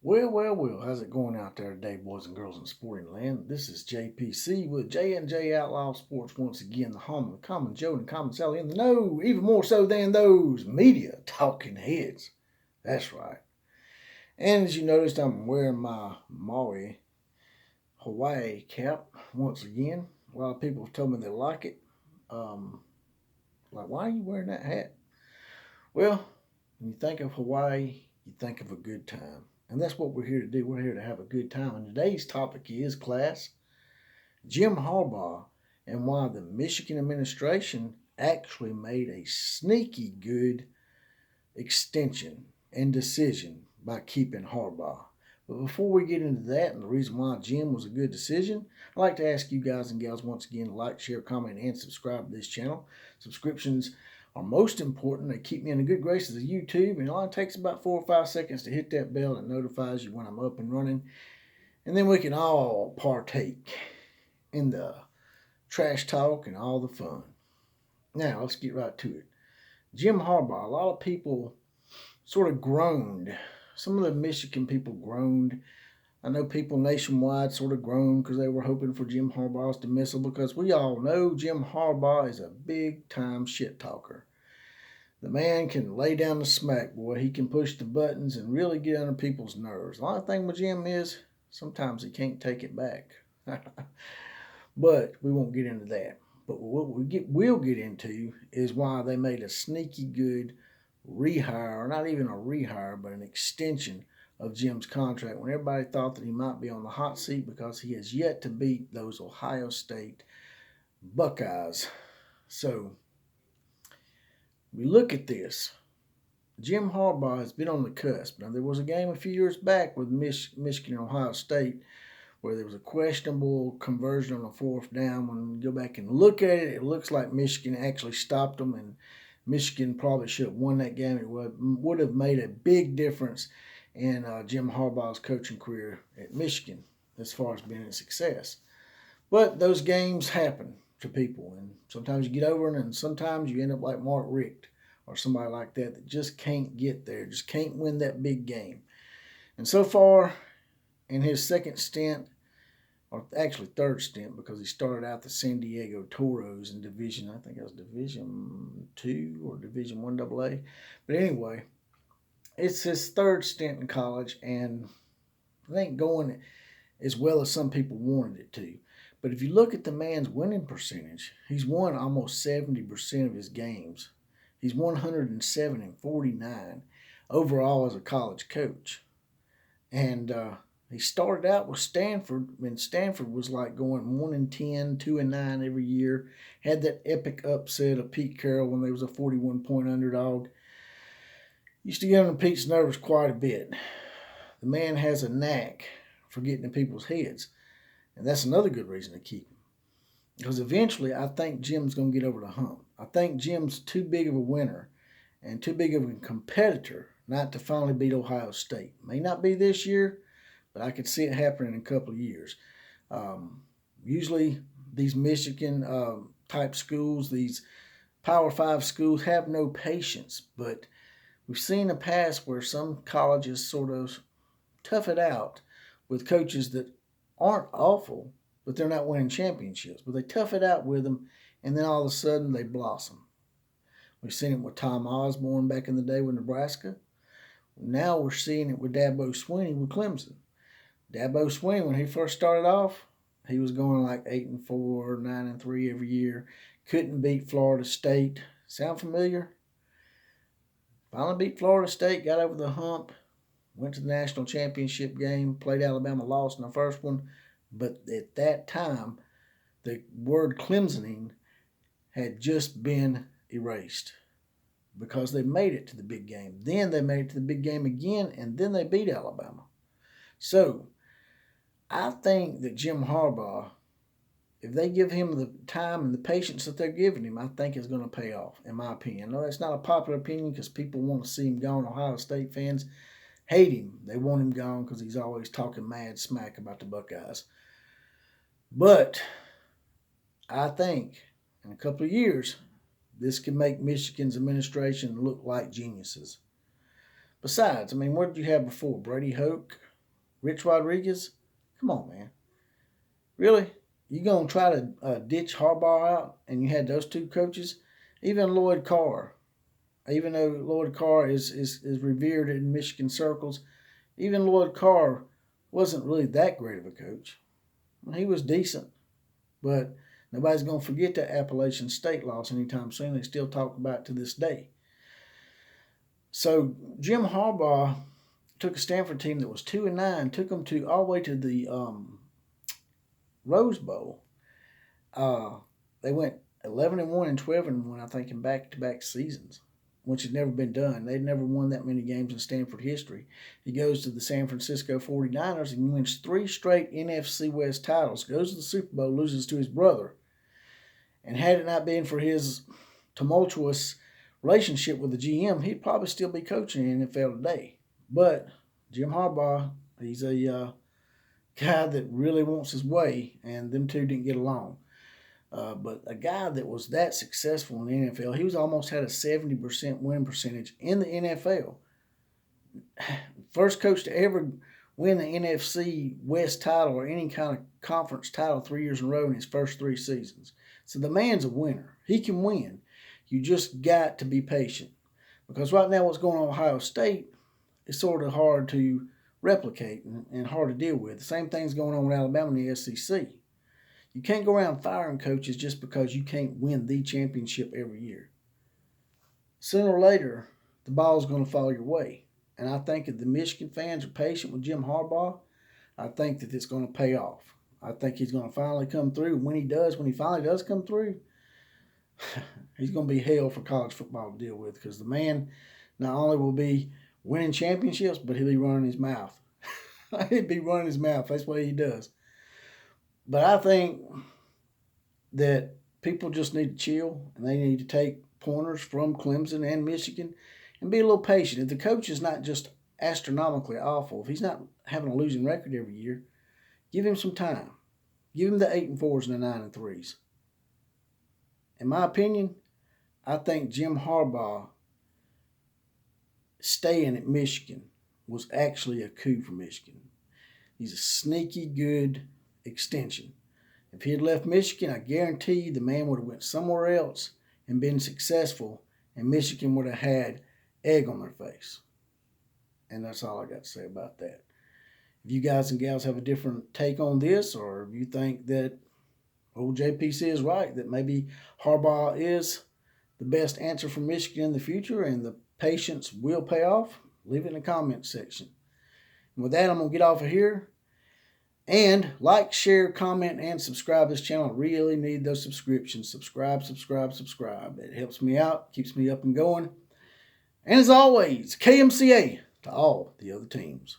Well, how's it going out there today, boys and girls in sporting land? This is JPC with J&J Outlaw Sports once again, the home of the common Joe and common Sally in the know, even more so than those media talking heads. That's right. And as you noticed, I'm wearing my Maui Hawaii cap once again. A lot of people have told me they like it. Um, why are you wearing that hat? Well, when you think of Hawaii, you think of a good time. And that's what we're here to do. We're here to have a good time. And today's topic is, class, Jim Harbaugh and why the Michigan administration actually made a sneaky good extension and decision by keeping Harbaugh. But before we get into that and the reason why Jim was a good decision, I'd like to ask you guys and gals once again to like, share, comment, and subscribe to this channel. Subscriptions are most important. They keep me in the good graces of YouTube, and it only takes about 4 or 5 seconds to hit that bell that notifies you when I'm up and running. And then we can all partake in the trash talk and all the fun. Now, let's get right to it. Jim Harbaugh, a lot of people sort of groaned. Some of the Michigan people groaned. I know people nationwide sort of groaned because they were hoping for Jim Harbaugh's dismissal because we all know Jim Harbaugh is a big-time shit talker. The man can lay down the smack, boy. He can push the buttons and really get under people's nerves. The only thing with Jim is sometimes he can't take it back. But we won't get into that. But what we'll get into is why they made a sneaky good rehire, or not even a rehire, but an extension of Jim's contract when everybody thought that he might be on the hot seat because he has yet to beat those Ohio State Buckeyes. So we look at this. Jim Harbaugh has been on the cusp. Now, there was a game a few years back with Michigan and Ohio State where there was a questionable conversion on a fourth down. When we go back and look at it, it looks like Michigan actually stopped them, and Michigan probably should have won that game. It would have made a big difference in Jim Harbaugh's coaching career at Michigan as far as being a success. But those games happen to people, and sometimes you get over them, and sometimes you end up like Mark Richt or somebody like that just can't get there, just can't win that big game. And so far, in his second stint, or actually third stint, because he started out the San Diego Toros in Division, I think it was Division 2 or Division 1 AA. But anyway, it's his third stint in college, and it ain't going as well as some people wanted it to. But if you look at the man's winning percentage, he's won almost 70% of his games. He's 107 and 49 overall as a college coach. And he started out with Stanford, and Stanford was like going 1-10, 2-9 every year. Had that epic upset of Pete Carroll when they was a 41-point underdog. Used to get on Pete's nerves quite a bit. The man has a knack for getting in people's heads, and that's another good reason to keep him. Because eventually, I think Jim's going to get over the hump. I think Jim's too big of a winner and too big of a competitor not to finally beat Ohio State. May not be this year, but I could see it happening in a couple of years. Usually, these Michigan type schools, these Power 5 schools, have no patience. But we've seen in the past where some colleges sort of tough it out with coaches that aren't awful, but they're not winning championships. But they tough it out with them, and then all of a sudden they blossom. We've seen it with Tom Osborne back in the day with Nebraska. Now we're seeing it with Dabo Swinney with Clemson. Dabo Swinney, when he first started off, he was going like 8-4, 9-3 every year. Couldn't beat Florida State. Sound familiar? Finally beat Florida State, got over the hump, went to the national championship game, played Alabama, lost in the first one. But at that time, the word Clemsoning had just been erased because they made it to the big game. Then they made it to the big game again, and then they beat Alabama. So I think that Jim Harbaugh, if they give him the time and the patience that they're giving him, I think it's going to pay off, in my opinion. No, that's not a popular opinion because people want to see him gone. Ohio State fans hate him. They want him gone because he's always talking mad smack about the Buckeyes. But I think in a couple of years, this could make Michigan's administration look like geniuses. Besides, I mean, what did you have before? Brady Hoke, Rich Rodriguez? Come on, man. Really? You going to try to ditch Harbaugh out and you had those two coaches? Even Lloyd Carr, even though Lloyd Carr is revered in Michigan circles, even Lloyd Carr wasn't really that great of a coach. He was decent, but nobody's going to forget that Appalachian State loss anytime soon. They still talk about it to this day. So Jim Harbaugh took a Stanford team that was 2-9, took them to all the way to the Rose Bowl. They went 11-1 and 12-1, I think, in back-to-back seasons, which had never been done. They'd never won that many games in Stanford history. He goes to the San Francisco 49ers and wins 3 straight NFC West titles, goes to the Super Bowl, loses to his brother. And had it not been for his tumultuous relationship with the GM, he'd probably still be coaching in the NFL today. But Jim Harbaugh, he's a guy that really wants his way, and them two didn't get along. But a guy that was that successful in the NFL, he was almost had a 70% win percentage in the NFL. First coach to ever win the NFC West title or any kind of conference title 3 years in a row in his first 3 seasons. So the man's a winner. He can win. You just got to be patient. Because right now what's going on at Ohio State is sort of hard to replicate and hard to deal with. The same thing's going on with Alabama in the SEC. You can't go around firing coaches just because you can't win the championship every year. Sooner or later, the ball's going to fall your way. And I think if the Michigan fans are patient with Jim Harbaugh, I think that it's going to pay off. I think he's going to finally come through. When he finally does come through, he's going to be hell for college football to deal with, because the man not only will be winning championships, but he'll be running his mouth. He'll be running his mouth. That's what he does. But I think that people just need to chill, and they need to take pointers from Clemson and Michigan and be a little patient. If the coach is not just astronomically awful, if he's not having a losing record every year, give him some time. Give him the 8-4s and the 9-3s. In my opinion, I think Jim Harbaugh staying at Michigan was actually a coup for Michigan. He's a sneaky good extension. If he had left Michigan, I guarantee you the man would have went somewhere else and been successful, and Michigan would have had egg on their face. And that's all I got to say about that. If you guys and gals have a different take on this, or if you think that old JPC is right, that maybe Harbaugh is the best answer for Michigan in the future and the patience will pay off, leave it in the comments section. And with that, I'm going to get off of here. And like, share, comment, and subscribe to this channel. I really need those subscriptions. Subscribe. It helps me out, keeps me up and going. And as always, KMCA to all the other teams.